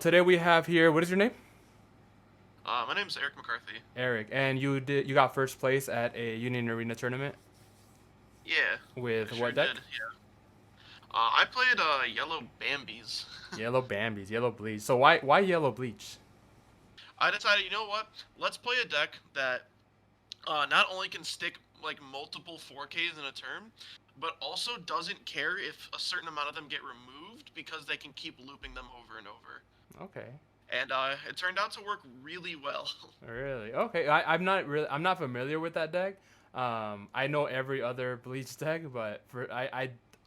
Today we have here. What is your name? My name's Eric McCarthy. Eric, and you got first place at a Union Arena tournament Yeah, I with sure what did. deck? Yeah. I played Yellow Bambies. Yellow Bambies, Yellow Bleach. So why Yellow Bleach? I decided, you know what? Let's play a deck that not only can stick like multiple 4Ks in a turn, but also doesn't care if a certain amount of them get removed because they can keep looping them over and over. Okay, And it turned out to work really well. really? Okay, I'm not familiar with that deck. I know every other Bleach deck, but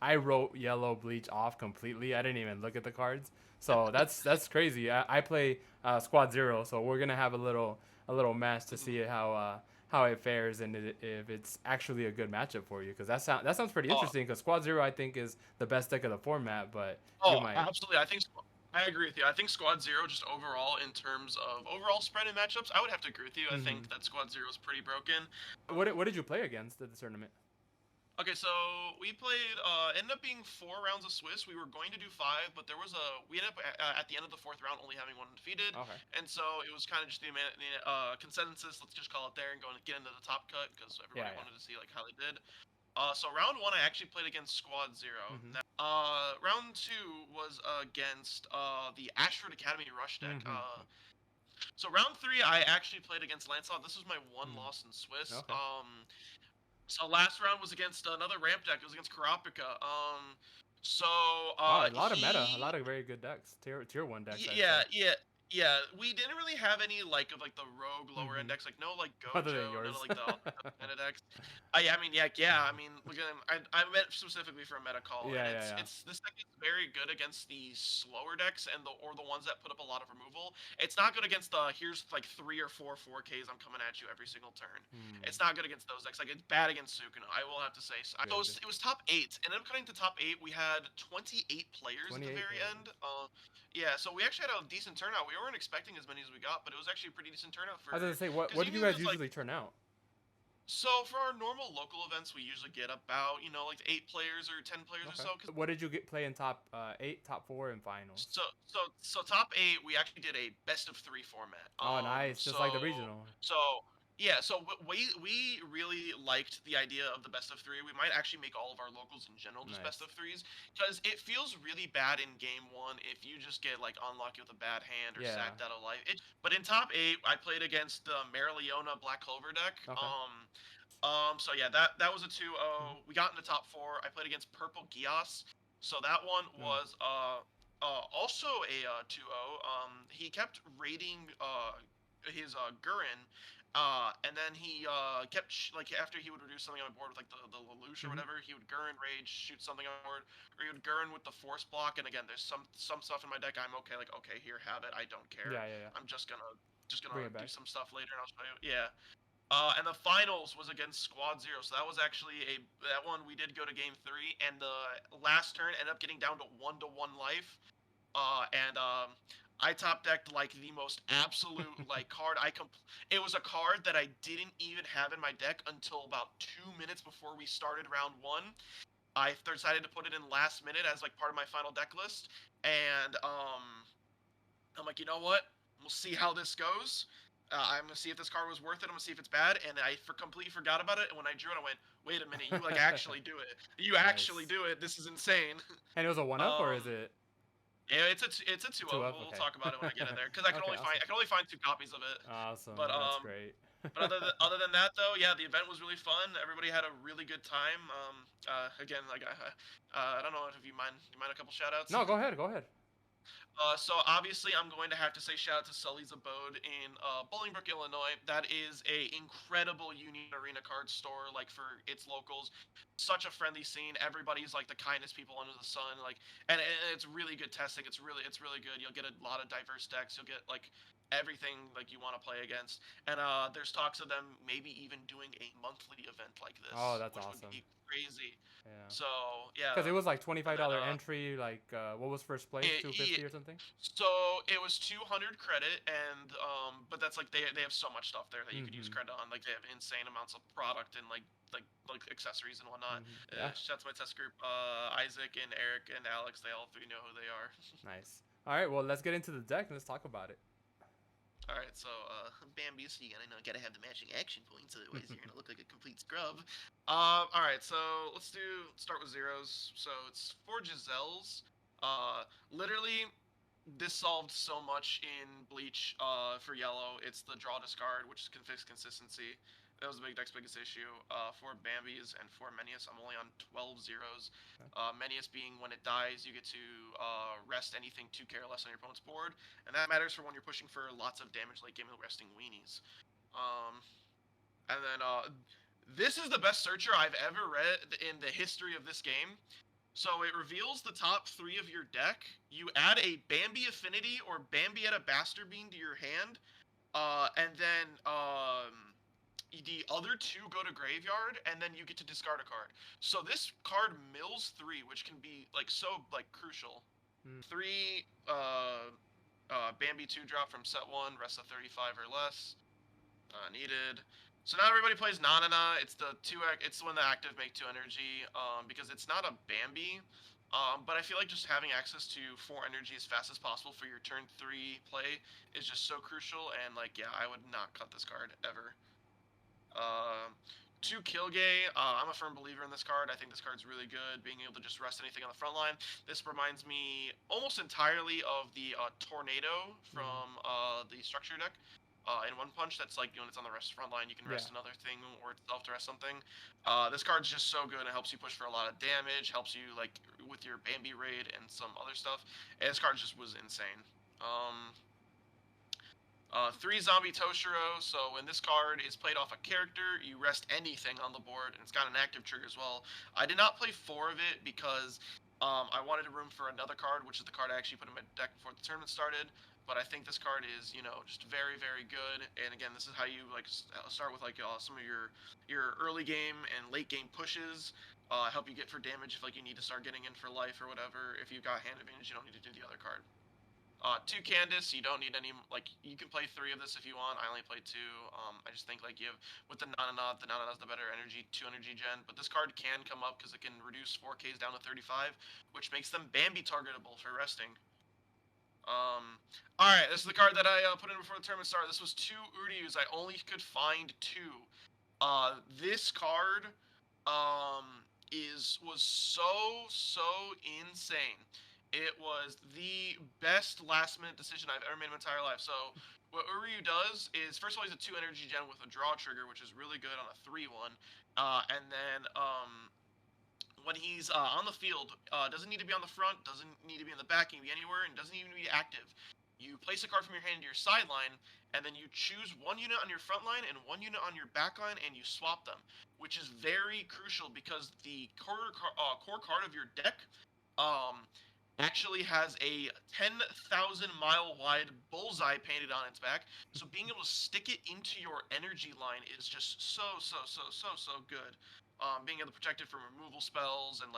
I wrote Yellow Bleach off completely. I didn't even look at the cards. So that's crazy. I play Squad Zero, so we're gonna have a little match to see how it fares and if it's actually a good matchup for you. Because that sounds pretty Oh, interesting. Because Squad Zero I think is the best deck of the format, but you Oh, might. absolutely. I agree with you. I think Squad Zero, just overall in terms of overall spread in matchups, I would have to agree with you. I Hmm. think that Squad Zero is pretty broken. What did you play against at the tournament? Okay, so we played. Ended up being 4 rounds of Swiss. We were going to do five, but there was a. We ended up at the end of the fourth round only having one defeated, Okay. and so it was kind of just the consensus. Let's just call it there and go and get into the top cut because Yeah, everybody yeah. wanted to see like how they did. So round one, I actually played against Squad Zero. Mhm. Now, round two was against the Ashford Academy Rush deck. Mhm. So round three, I actually played against Lancelot. This was my one Mhm. loss in Swiss. Okay. So last round was against another ramp deck. It was against Karapika. So Wow, a lot of meta, a he lot of very good decks, tier one decks, I'd yeah, say. yeah, yeah. We didn't really have any like of like the rogue lower Mhm. index, like no like Other than Gojo, none of yours. like the other meta decks. Yeah, I mean, yeah, yeah. I mean, look at him. I meant specifically for a meta call, and Yeah, yeah, it's yeah. it's this deck is very good against the slower decks and the ones that put up a lot of removal. It's not good against the here's like 3 or 4 4Ks. I'm coming at you every single turn. Hmm. It's not good against those decks. Like it's bad against Sukuna. I will have to say. So Good. it was top eight. Ended up cutting to top eight. We had 28 players at the 28 very players. end. Yeah, so we actually had a decent turnout. We weren't expecting as many as we got, but it was actually a pretty decent turnout I was gonna for say, what because what did you Union guys is like usually turn out? so for our normal local events, we usually get about like 8 players or 10 players or Okay. so. Cause What did you get play in top eight, top four, and finals? so top eight, we actually did a best of three format. Oh, nice, just like the regional. So yeah, so we really liked the idea of the best of three. We might actually make all of our locals in general just best Nice. of threes because it feels really bad in game one if you just get like unlucky with a bad hand or Yeah. sacked out of life. But in top eight, I played against the Marileona Black Clover deck. Okay. So yeah, that was a 2-0. Mhm. We got into top four. I played against Purple Gios. So that one Mm. was also a 2-0. He kept raiding his Gurren, and then he kept like after he would reduce something on the board with like the Lelouch or Mhm. whatever, he would Gurren rage, shoot something on the board, or he would Gurren with the force block. And again, there's some stuff in my deck I'm okay, like okay, here, have it. I don't care. Yeah, yeah, yeah. I'm just Bring gonna it do back. some stuff later, and I'll show you. Yeah. And the finals was against Squad Zero, so that was actually that one we did go to game three, and the last turn ended up getting down to one life. And I top decked like the most absolute like card. It was a card that I didn't even have in my deck until about 2 minutes before we started round one. I decided to put it in last minute as like part of my final deck list, and I'm like, you know what? We'll see how this goes. I'm gonna see if this card was worth it. I'm gonna see if it's bad, and I completely forgot about it. And when I drew it, I went, "Wait a minute! You like actually do it? You actually Nice. do it? This is insane." And it was a one up, or is um, it yeah, it's a two two of. up? We'll Okay. talk about it when I get in there because Okay. Awesome. I can only find two copies of it. Awesome. But That's great. other than that though, yeah, the event was really fun. Everybody had a really good time. Again, like I don't know if you mind a couple shout outs. No, go ahead. Go ahead. So obviously, I'm going to have to say shout out to Sully's Abode in Bolingbrook, Illinois. That is a incredible Union Arena card store, like for its locals. Such a friendly scene. Everybody's like the kindest people under the sun. Like, and it's really good testing. It's really good. You'll get a lot of diverse decks. You'll get like everything like you want to play against. And there's talks of them maybe even doing a monthly event like Oh, this, that's which would awesome. be crazy. Yeah. So Because it yeah, was like and then $25 entry. Like, what was first place? it, 250 or something. so it was 200 credit, and but that's like they have so much stuff there that you could use Mm-hmm. credit on. Like they have insane amounts of product and like accessories and whatnot. Mm-hmm. Yeah. Shout out to my test group, Isaac and Eric and Alex. They all three know who they are. Nice. All right, well, let's get into the deck and let's talk about it. All right, so Bambies, you gotta have the matching action points, otherwise you're gonna look like a complete scrub. All right, so start with zeros. So it's 4 Giselles. Literally, this solved so much in Bleach. For yellow, it's the draw discard, which can fix consistency. That was the deck's biggest issue. For Bambies and for Menius, I'm only on 12 zeros. Menius being when it dies, you get to rest anything 2 or less on your opponent's board, and that matters for when you're pushing for lots of damage late game with resting weenies. And then this is the best searcher I've ever read in the history of this game. So it reveals the top 3 of your deck. You add a Bambi Affinity or Bambi at a Bastard Bean to your hand, and then the other 2 go to graveyard, and then you get to discard a card. So this card mills 3, which can be crucial. 3 Bambi 2-drop from set 1, rest of 35 or less. Needed. So now everybody plays Nanana. It's the one that active make 2 energy. Because it's not a Bambi. But I feel like just having access to 4 energy as fast as possible for your turn 3 play is just so crucial. And I would not cut this card ever. 2 Kilgay. I'm a firm believer in this card. I think this card's really good, being able to just rest anything on the front line. This reminds me almost entirely of the Tornado from the structure deck. In One Punch, that's when it's on the front line, you can rest another thing or itself to rest something. This card's just so good. It helps you push for a lot of damage, helps you with your Bambi raid and some other stuff. And this card just was insane. 3 Zombie Toshiro. So when this card is played off a character, you rest anything on the board, and it's got an active trigger as well. I did not play 4 of it because I wanted room for another card, which is the card I actually put in my deck before the tournament started. But I think this card is, just very, very good. And again, this is how you start with some of your early game and late game pushes. Help you get for damage if you need to start getting in for life or whatever. If you've got hand advantage, you don't need to do the other card. 2 Candace, you don't need any, you can play 3 of this if you want. I only played 2. I just think, you have, with the Nanana's the better energy, 2 energy gen. But this card can come up because it can reduce 4Ks down to 35, which makes them Bambi targetable for resting. Alright, this is the card that I put in before the tournament started. This was 2 Uryus. I only could find 2. This card was so insane. It was the best last-minute decision I've ever made in my entire life. So what Uryu does is, first of all, he's a 2 energy gen with a draw trigger, which is really good on a 3-1. And then when he's on the field, doesn't need to be on the front, doesn't need to be in the back, can be anywhere, and doesn't even need to be active. You place a card from your hand to your sideline, and then you choose 1 unit on your front line and 1 unit on your back line, and you swap them, which is very crucial because the core card of your deck actually has a 10,000-mile wide bullseye painted on its back. So being able to stick it into your energy line is just so good. Being able to protect it from removal spells and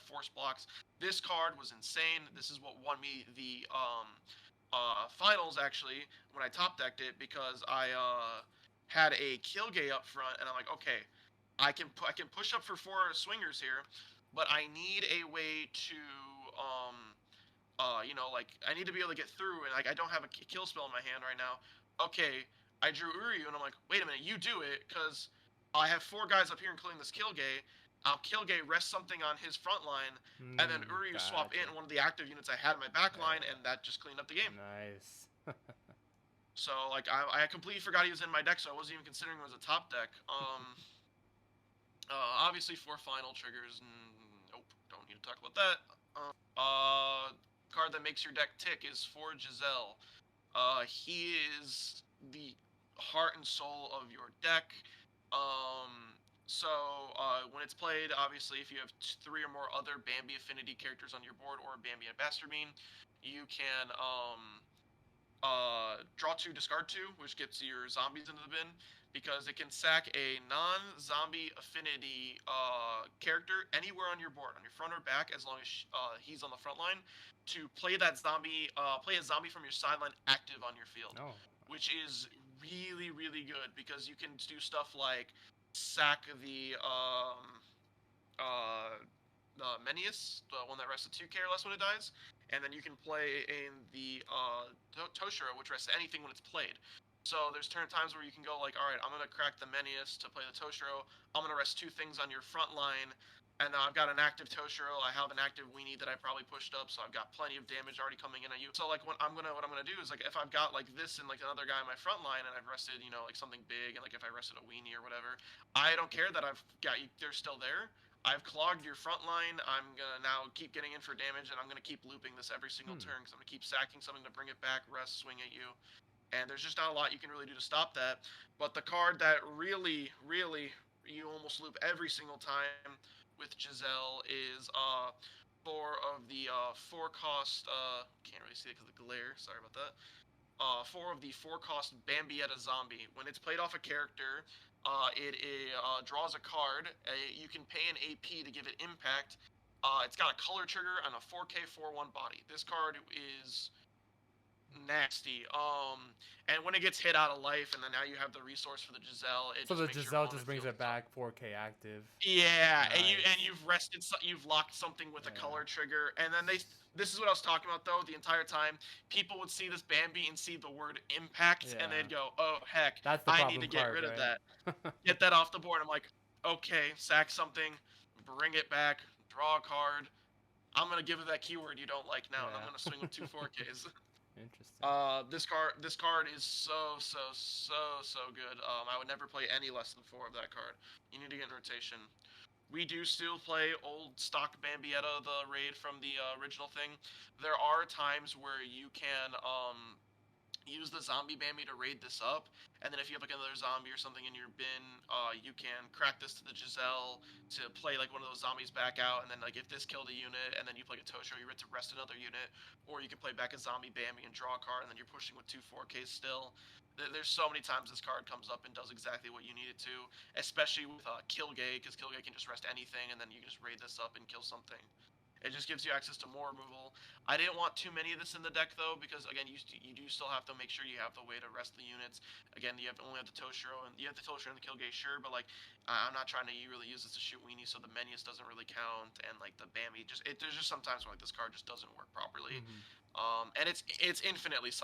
force blocks. This card was insane. This is what won me the finals actually when I top decked it, because I had a Kilgay up front, and I'm like, okay, I can push up for 4 swingers here, but I need a way to I need to be able to get through, and I don't have a kill spell in my hand right now. Okay, I drew Uryu, and I'm like, wait a minute, you do it, because I have 4 guys up here, including this Kilgay. I'll Kilgay rest something on his front line, and then Uryu swap in one of the active units I had in my back line, and that just cleaned up the game. Nice. So I completely forgot he was in my deck, so I wasn't even considering him as a top deck. Obviously 4 final triggers. Nope, don't need to talk about that. Card that makes your deck tick is 4 Giselle. He is the heart and soul of your deck. When it's played, obviously, if you have 3 or more other Bambi Affinity characters on your board or Bambi and Bastard Bean, you can draw 2, discard 2, which gets your zombies into the bin, because it can sack a non-zombie affinity character anywhere on your board, on your front or back, as long as he's on the front line, to play that zombie, play a zombie from your sideline active on your field, which is really, really good, because you can do stuff like sack the Menius, the one that rests a 2K or less when it dies, and then you can play in the Toshiro, which rests anything when it's played. So there's times where you can go like, all right, I'm gonna crack the Menius to play the Toshiro. I'm gonna rest 2 things on your front line, and now I've got an active Toshiro. I have an active weenie that I probably pushed up, so I've got plenty of damage already coming in at you. So like what I'm gonna do is like if I've got like this and like another guy on my front line, and I've rested like something big, and like if I rested a weenie or whatever, I don't care that I've got you. They're still there. I've clogged your front line. I'm gonna now keep getting in for damage, and I'm gonna keep looping this every single turn because I'm gonna keep sacking something to bring it back, rest, swing at you, and there's just not a lot you can really do to stop that. But the card that really, really you almost loop every single time with Giselle is 4 of the 4 cost. Can't really see it because of the glare. Sorry about that. 4 of the 4 cost Bambietta zombie. When it's played off a character, it draws a card. You can pay an AP to give it impact. It's got a color trigger and a 4K 4/1 body. This card is nasty. And when it gets hit out of life, and then now you have the resource for the Giselle, it So just the makes your Giselle opponent just brings feel it back 4K active. yeah, Nice. and you've rested, you've locked something with a color trigger, and then this is what I was talking about though. The entire time, people would see this Bambi and see the word impact, and they'd go, "Oh heck, That's the I problem need to get card, rid of right? that, get that off the board." I'm like, okay, sack something, bring it back, draw a card. I'm gonna give it that keyword you don't like now, and I'm gonna swing with 2 4Ks. Interesting. This card is so good. I would never play any less than 4 of that card. You need to get in rotation. We do still play old stock Bambietta, the raid from the original thing. There are times where you can use the zombie Bambi to raid this up, and then if you have like another zombie or something in your bin, you can crack this to the Giselle to play like one of those zombies back out, and then like if this killed a unit, and then you play a Toshiro, you get to rest another unit, or you can play back a zombie Bambi and draw a card, and then you're pushing with 2 4Ks still. There's so many times this card comes up and does exactly what you need it to, especially with Killgay, because Killgay can just rest anything, and then you can just raid this up and kill something. It just gives you access to more removal. I didn't want too many of this in the deck though, because again, you do still have to make sure you have the way to rest the units. Again, you have only have the Toshiro and you have the Toshiro and the Killgay, sure, but like I'm not trying to really use this to shoot weenies, so the Menius doesn't really count, and like the Bambi there's just sometimes where like this card just doesn't work properly. And it's infinitely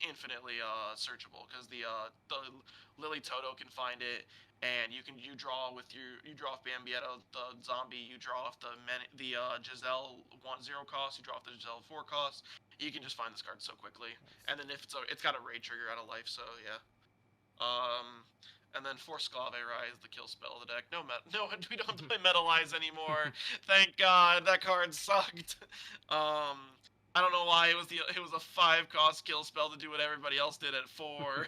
infinitely searchable because the Lily Toto can find it, and you draw with you draw off Bambietta the zombie, you draw off the Giselle 1/0 cost, you draw off the Giselle 4 cost. You can just find this card so quickly, and then if it's got a raid trigger out of life, so yeah. And then for Sclave Rai is the kill spell of the deck. No, we don't play Metalize anymore. Thank God, that card sucked. I don't know why it was a 5 cost kill spell to do what everybody else did at 4.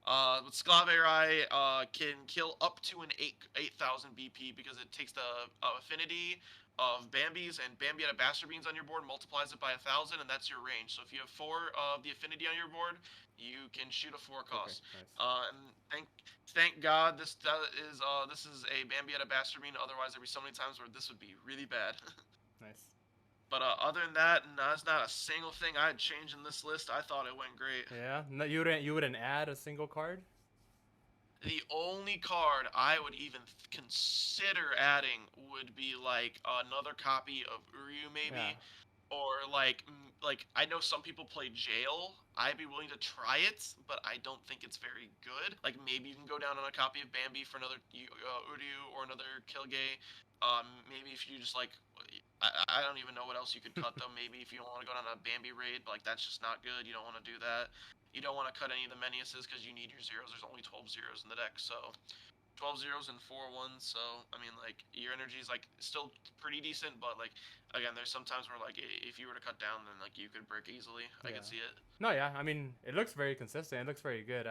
But Sclave Rai can kill up to an 8,000 BP because it takes the affinity of Bambies and Bambietta Bastard Beans on your board, multiplies it by 1,000, and that's your range. So if you have 4 of the affinity on your board, you can shoot a 4 cost. Okay, nice. And thank God this is a Bambietta Bastard Bean. Otherwise, there'd be so many times where this would be really bad. Nice. But other than that, no, there's not a single thing I'd change in this list. I thought it went great. Yeah. No, you wouldn't add a single card. The only card I would even consider adding would be like another copy of Uryu, maybe, or like I know some people play Jail. I'd be willing to try it, but I don't think it's very good. Like maybe you can go down on a copy of Bambi for another Uryu or another Killgay. Maybe if you just like, I don't even know what else you could cut though. Maybe if you want to go down a Bambi raid, but like that's just not good. You don't want to do that. You don't want to cut any of the Meniuses because you need your zeros. There's only 12 zeros in the deck, so 12 zeros and 4 ones. So I mean, like your energy is like still pretty decent, but like again, there's sometimes where like if you were to cut down, then like you could break easily. I could see it. No, yeah. I mean, it looks very consistent. It looks very good.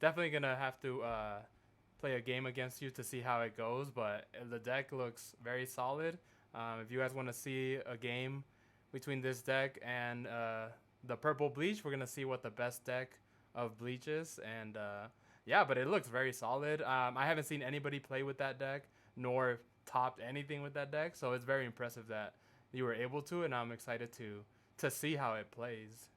Definitely gonna have to play a game against you to see how it goes, but the deck looks very solid. If you guys want to see a game between this deck and the purple bleach, we're gonna see what the best deck of bleach is, and yeah, but it looks very solid. I haven't seen anybody play with that deck nor topped anything with that deck, so it's very impressive that you were able to, and I'm excited to see how it plays.